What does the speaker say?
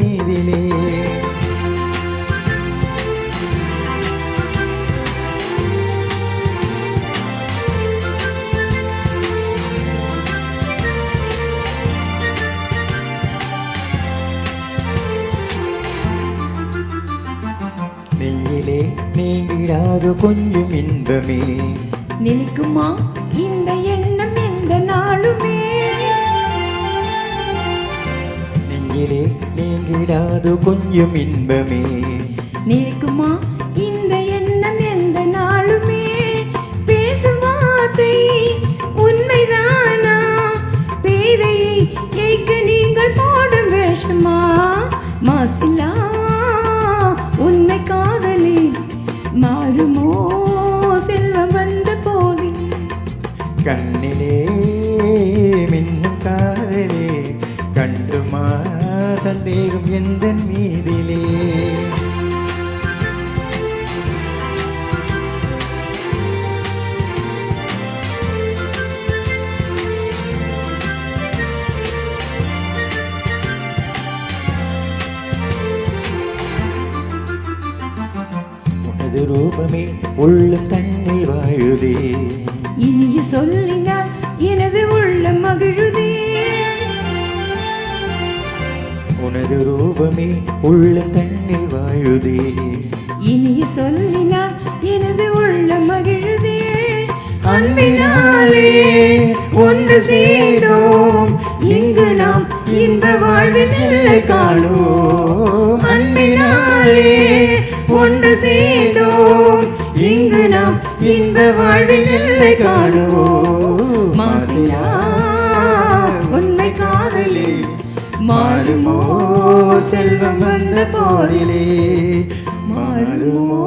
மீதிலே. நெஞ்சிலே நீங்கிடாத கொஞ்சம் இன்பமே நிலைக்குமா இந்த எண்ணம் எந்த நாளுமே. நெஞ்சிலே நீங்கிடாத கொஞ்சம் இன்பமே நிலைக்குமா இந்த எண்ணம் எந்த நாளுமே. பேசும் வார்த்தை உண்மைதானா? பேதையை ஏய்க்க நீங்கள் போடும் வேஷமா? மாசிலா உண்மை காதலி மாறுமோ செல்வம் வந்த போதி. கண்ணிலே மின்னும் காதலே கண்டுமா சந்தேகம் எந்த மீதிலே. உனது ரூபமே உள்ளம் தன்னில் வாழுதே. இனிய சொல்லினால் எனது உள்ளம் மகிழுதே. உனது ரூபமே உள்ளம் தன்னில் வாழுதே. இனிய சொல்லினால் எனது உள்ளம் மகிழுதே. அன்பினாலே ஒன்று சேர்ந்தோம் இங்கு நாம் இன்ப வாழ்வில் எல்லை காணோம். அன்பினாலே ஒன்று சேர்ந்தோம் இங்கு நாம் இன்ப வாழ்வில் எல்லை காணுவோம். மாசிலா உண்மை காதலே மாறுமோ செல்வம் வந்த போதிலே. மாறுமோ